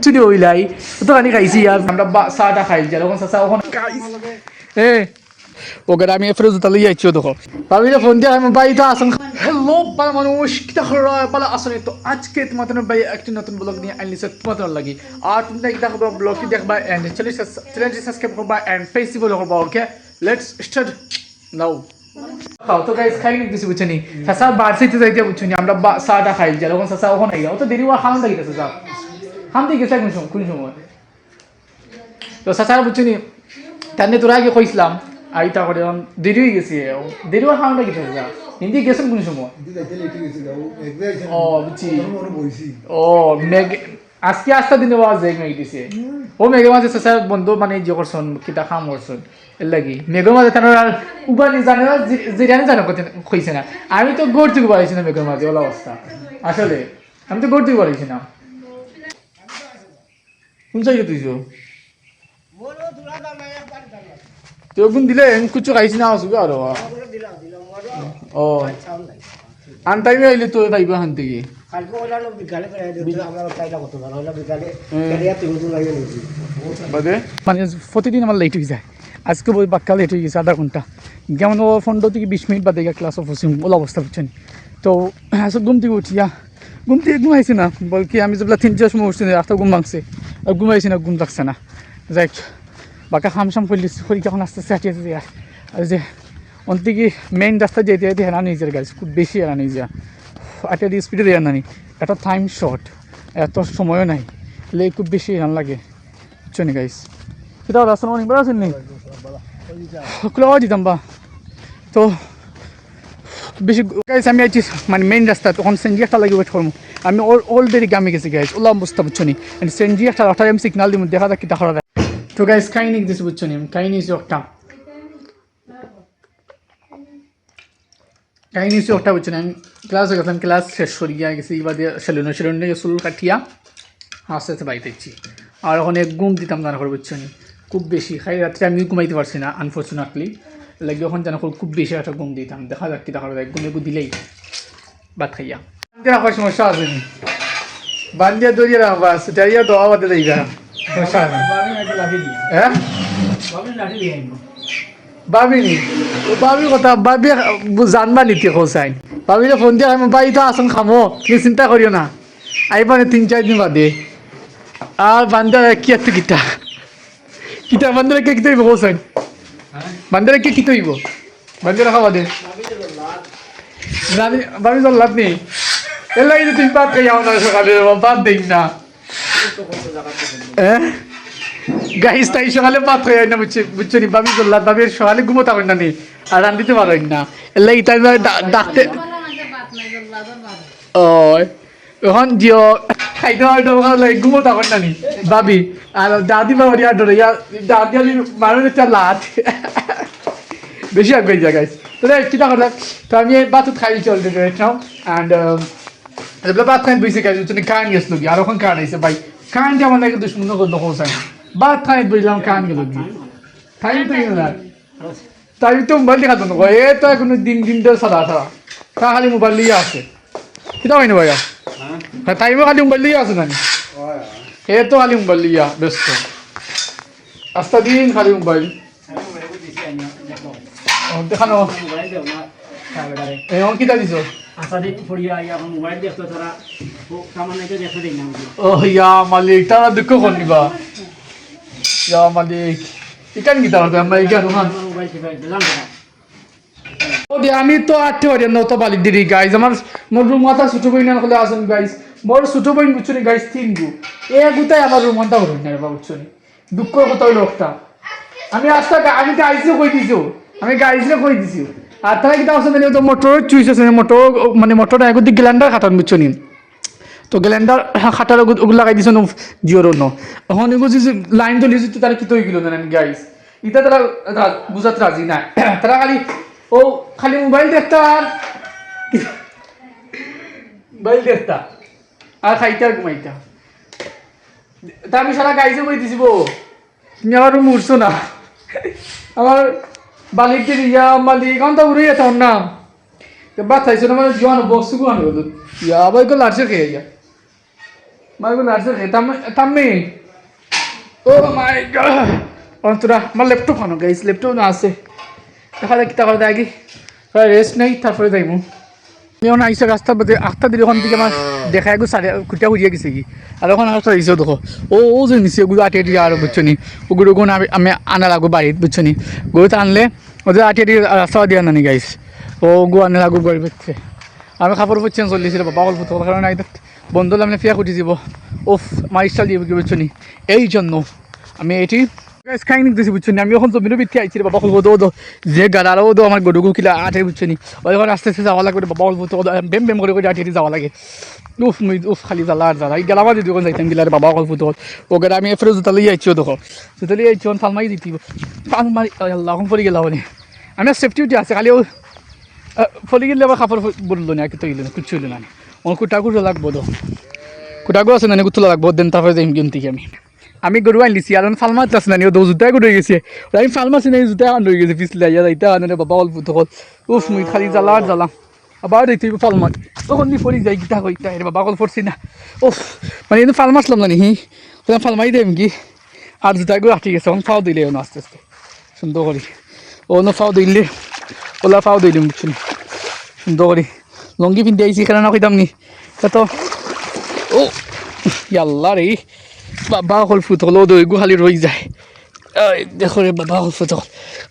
বুঝছি নি ওইলাই তো খানি খাইছি আর আমরা চাটা খাই যখন চাচা ওখানে ওকে আমি ফেরত তাহলে যাইছি দেখো ভাবিলে ফোন দিয়ে আমি বাড়িতে আসুন হ্যালো পালা মানুষ কিতা পালা আসুন তো আজকে তোমাদের ভাই একটি নতুন ব্লগ নিয়ে আনলিছে তোমাদের লাগি আর তোমরা একটা খবর ব্লগটি দেখবা এন্ড চ্যানেলটি সাবস্ক্রাইব করবা এন্ড পেজটি ফলো করবা ওকে লেটস স্টার্ট নাও খাও তো গাইস খাই নি কিছু বুঝছেনি চাচা বাড়ছিতে যাইতে বুঝছেনি আমরা চাটা খাই যখন চাচা ওখানে আইয়া তো দেরি হওয়া খাওয়া লাগিতেছে চাচা খাম দিয়ে গেছে কোন সময় তো চাচা বুঝছেনি তাহলে তোরা আগে কইছিলাম আইতা করে দেরি হয়ে গেছে দেরি হওয়া খাওয়া লাগিতেছে চাচা হিন্দি গেছেন কোন সময় ও বুঝছি ও মেঘ আজকে আস্তা দিনে বাবা যাই মেঘ দিছে ও মেঘের মাঝে চাচা বন্ধু মানে যে করছেন কিতা খাম করছেন এর লাগি মেঘের মাঝে তার আর উপানি জানে না জিরানি জানো কইছে না আমি তো গড় থেকে পারিছি না মেঘের মাঝে ওলা অবস্থা আসলে আমি তো গড় থেকে পারিছি না কোন চাইছে তুই তো গুণ দিলে কুচু খাইছি না আসবে আর ও আন টাইমে আইলে তো তাইব হান থেকে মানে প্রতিদিন আমার লেট হয়ে যায় আজকে বই বাক্কা লেট হয়ে গেছে আধা ঘন্টা যেমন ও 15 থেকে 20 মিনিট বাদে ক্লাস অফ হচ্ছে ওলা অবস্থা বুঝছেন তো আসলে ঘুম থেকে উঠিয়া ঘুম থেকে ঘুমাইছি না বলকি আমি যেগুলো 3টার সময় উঠছি রাস্তা ঘুম ভাঙছে আর ঘুমাইছি না ঘুম লাগছে না যাই বাঁকা খামসাম পরীক্ষা এখন আস্তে আস্তে হাঁটিয়েছে আর যে অন্তিকে মেইন রাস্তা যেতে যেতে হেরা নিয়ে যায় গাড়ি খুব বেশি হেরা নিয়ে যা একটা স্পিডে দেওয়ার নানি একটা টাইম শর্ট এত সময়ও নাই এলে খুব বেশি হেরান লাগে বুঝছো নি গাইস সেটা রাস্তা অনেকবার আছেন নি খোলা দিতাম বা তো বেশি গাইস আমি আইছি মানে মেইন রাস্তা তখন সেনজি একটা লাগে ওয়েট করবো আমি অলরেডি গ্রামে গেছি গাইস ওলা অবস্থা বুঝছো নি সেনজি একটা ওঠাই আমি সিগনাল দিব দেখা যাক কিটা করা যায় তো গাইস কাহিনী দিছি বুঝছো নি কাহিনী একটা কাহিনী একটা বুঝছো না আমি ক্লাসে গেছিলাম ক্লাস শেষ করিয়া গেছি এবার দিয়ে সেলুন চুল কাটিয়া আস্তে আস্তে বাড়িতে ইচ্ছি আর ওখানে ঘুম দিতাম জানা করে বুঝছো নি খুব বেশি খাই রাত্রে আমি ঘুমাইতে পারছি না আনফর্চুনেটলি লাগে ওখানে জানা করে খুব বেশি একটা ঘুম দিতাম দেখা যাক কি দেখা যায় ঘুমে দিলেই ভাত খাইয়া রাখার সমস্যা আছে নি বান্ধিয়া দরিয়া রাখবা সেটাইয়া দোয়া বাদে যাইবা সমস্যা আছে হ্যাঁ ভাবিনি ভাবি কথা ভাবি জানবা নিতে কোসাই ভাবিলে ফোন দিয়ে আমি বাড়িতে আসুন খামো তুমি চিন্তা করিও না আইবা না 3-4 দিন বাদে আর বান্দার কি একটা কিতা কিতা বান্দার কে কিতা হইব কোসাই বান্দার কে কিতা হইব বান্দার খাওয়া দে জানি ভাবি জল্লাদ নেই এর লাগে তুমি ভাত খাইয়াও না সকালে ভাত দেই না গাইস তাই সকালে ভাত খাই না বুঝছো নি ভাবি জল্লাদ ভাবির সকালে ঘুমোতে পারেন না নি আর রান্ধিতে পারেন না এর লাগে তাই ডাকতে ও এখন জিও খাইতে লাগে ঘুমোতে পারেন না নি ভাবি আর দাদি বাবা ডরে দাদি আলি মানুষ একটা লাট বেশি আগে যায় গাইস তো কিটা কথা তো আমি ভাত খাই চলতে রাইট নাও অ্যান্ড ভাত খাই বসে গাইস কারেন্ট গেছিল কি আর ওখানে কারেন্ট আইছে ভাই কারেন্ট আমার লাগে দুশ্মন করলো হোসাই বাদ খাই বুঝলাম কারেন্ট গেল কি খাই তো না তাই তো মোবাইল দেখা তো এ তো এখন দিন সাদা সাদা তা খালি মোবাইল লিয়ে আছে কিটা হয় না ভাইয়া হ্যাঁ তাইও খালি মোবাইল লিয়ে আছে না এ তো খালি মোবাইল লিয়া ব্যস্ত আস্তা দিন খালি মোবাইল দেখানো এখন কিটা দিছ ও ইয়া মালিক তারা দুঃখ করনিবা ইয়া মালিক ইকান কিটা হবে আমরা ইকান আমি তো আটতে পারি না তো বালিক দিদি গাইজ মোর রুম মাথা ছোট বই না হলে আসেন গাইজ মোর ছোট বই বুঝছো নি গাইজ 3 গু এ গুতাই আমার রুম মাথা হল না বাবা বুঝছো নি দুঃখ কথা হইল একটা আমি আজটা আমি গাইজে কই দিছো আমি গাইজে কই দিছি আর তারা কিটা আছে তো মোটর চুইস আছে মোটর মানে মোটরটা একদিক গ্যালেন্ডার খাটান বুঝছো নি তো গ্যালেন্ডার খাটার ওগুলো লাগাই দিছো জিওর ন এখন এগুলো যে লাইন তো লিজি তারা কি তৈরি গেল না গাইজ এটা তারা বুঝাতে রাজি না তারা খালি মোবাইল দেখতা আর মোবাইল দেখতা আর খাইতা আর ঘুমাইতা তা আমি সারা গাইজে বই দিছি বো তুমি আমার মুড়ছো না আমার বালিক ইয়া মালিক এখন তো উড়ে যেত নাম বাদ চাইছো না মানে জোয়ানো বক্স গুয়ানো ইয়া আবার লাড়ছে খেয়ে যা মাইগুলো আসছে তাম্মি ও মাই গড অন্তরা আমার ল্যাপটপ আনো গাইস ল্যাপটপ না আছে দেখা যাক কিতা করে দেখি রেস্ট নেই তারপরে যাইমু আমি এখন আইসা রাস্তার মধ্যে 8টা দিলে ওখান থেকে আমার দেখা গেল সাড়ে কুটিয়া খুঁজিয়ে গেছে কি আর ওখানে রাস্তা আইসেও দেখো ও যে নিচে ওগুলো আটিয়ে দিয়ে আরো বুঝছো নি ওগুলো কোন আমি আনা লাগবো বাড়িতে বুঝছো নি গরুতে আনলে ওদের আটিয়ে দিয়ে রাস্তা দিয়ে আনানি গাইস ও গু আনে লাগবো গড়ি পেচ্ছে আমি খাবার উপর চেঞ্জ চলিয়েছিল বাবা গল্প তো কারণ বন্ধু আমি ফিয়া খুঁটি দিব ওফ আমার স্টাইল দিয়ে কি বুঝছো নি এই জন্য আমি এটি খাই নিতেছি বুঝছো নি আমি এখন জমিরও বৃত্তি আইছি বাবা গল্প তো যে গাড়ারও তো আমার গরু কিলা আটে বুঝছো নি ওই আস্তে আস্তে যাওয়া লাগবে বাবা গল্প তো বেম বেম করে আটিয়ে যাওয়া লাগে উফ মুই উফ খালি জ্বালা আর জ্বালা এই গেলাম যদি ওখানে যাইতাম গেলে বাবা গল্প তো ও গেলে আমি এফরে জুতা লই আইছিও দেখো জুতা লই আইছি ফালমাই দিতি ফালমারি আল্লাহ এখন পড়ে গেলাম আমি সেফটি উঠে আছে খালি ও ফলি গেলে আবার কাপড় বললো না কিছু হইলো না কিচ্ছু হইলো না আমার কুটাগুলো লাগবো তো কুটাগু আছে না তোলা লাগবো দেন তারপরে যাই গেম থেকে আমি গরু আনলিছি আর ফালমার আছে না দো জুতাই গরু হয়ে গেছে আমি ফালমাছি না জুতাই আন রয়ে গেছে পিছলে ইয়া যাইতে আনে বাবা অল্প তখন উফ মুই খালি জ্বালা আর জ্বালাম আবার দেখতে ফালমার তখন নি ফরি যাই গীতা কইতা এর বাবা কল পড়ছি না উফ মানে কিন্তু ফাল মারলাম না নি তখন ফালমাই দেম কি আর জুতাই গরু আটকে গেছে এখন ফাও দিলে আস্তে আস্তে সুন্দর করি ও না ফাও দিলে ওলা ফাও দিলাম বুঝছি সুন্দর করি লঙ্গি পিনতে আইছি এখানে না কইতাম নি তো ও ইয়াল্লা রে বাবা হল ফুটল ও দই খালি রই যায় দেখো রে বাবা হল ফুটল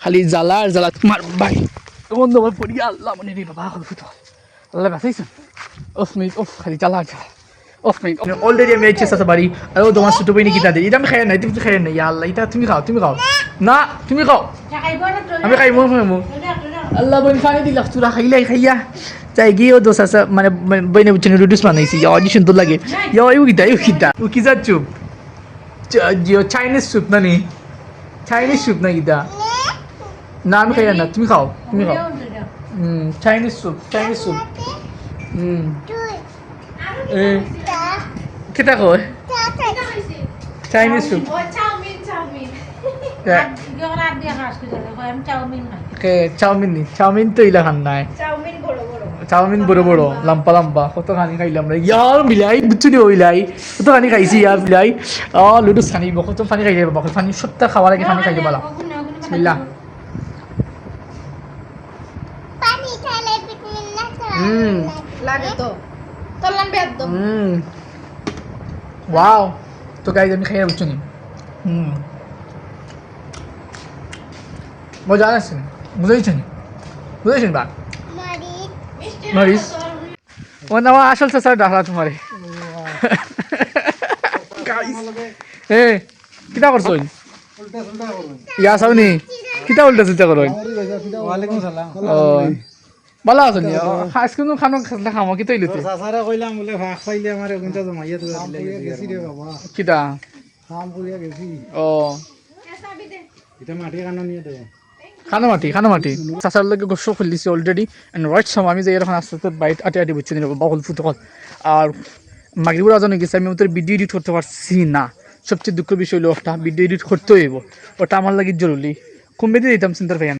খালি জ্বালা আর জ্বালা তোমার ভাই বন্ধু আমার পড়ি আল্লাহ মানে রে বাবা হল ফুটল আল্লাহ বাঁচাইছেন ওফ মিনিট ওফ খালি জ্বালা আর জ্বালা ওফ মিনিট অলরেডি আমি এইচএস আছে বাড়ি আর ও তোমার ছোটো বই নাকি তাদের এটা আমি খাই নাই তুমি খাই নাই আল্লাহ এটা তুমি খাও না তুমি খাও আমি খাই মো আল্লাহ বই খাই দিলাম তোরা খাইলাই খাইয়া চাই গিয়েও দোষ আছে মানে বইনে বুঝছেন নুডলস বানাইছি অনেক সুন্দর লাগে ইউ কিতা ও কি যা চুপ চাইনিজ স্যুপ না নি চাইনিজ স্যুপ না গীতা না আমি খাই না তুমি খাও চাইনিজ স্যুপ কেটা কয় চাইনিজ স্যুপ চাউমিন তো ইলা খান নাই চাউমিন বড় বড় লম্বা কত খানি খাইলাম রে ইয়ার মিলাই বুঝছি নি ওইলাই কত খানি খাইছি ইয়ার মিলাই লুডুস খানি কত পানি খাই যাবে পানি সত্তা খাওয়ার আগে পানি খাইতে পারলাম বিসমিল্লাহ লাগে তো তললান বেদ ওয়াও তো গাইজ আমি খাইয়া বুঝছি নি মজা আসছে বুঝাইছেন বা মরিস ও না আসল স্যার ডাকলা তোমারে এ কিতা করছো ইয়া সাউনি কিতা উল্টা চিন্তা করো ওয়ালাইকুম সালাম ও ভালো আছো নি আজকে নো খানো খামো কি তৈলি সাসারা কইলাম বলে ভাগ পাইলে আমারে কোনটা জমাইয়া তো গেছি রে বাবা কিতা কাম করিয়া গেছি ও এটা মাটি কানো নিয়ে দে খানামাটি চাচার লগে গোসল খুলিছি অলরেডি এন্ড রাইট সময় আমি যে এরকম আস্তে আস্তে বাইট আটি বুঝছি নিব বকল ফুটকল আর মাগরিবুর আজান গেছে আমি ওদের ভিডিও এডিট করতে পারছি না সবচেয়ে দুঃখ বিষয় হলো একটা ভিডিও এডিট করতে হইব ওটা আমার লাগে জরুরি কমবে দিয়ে দিতাম চিন্তার ভাই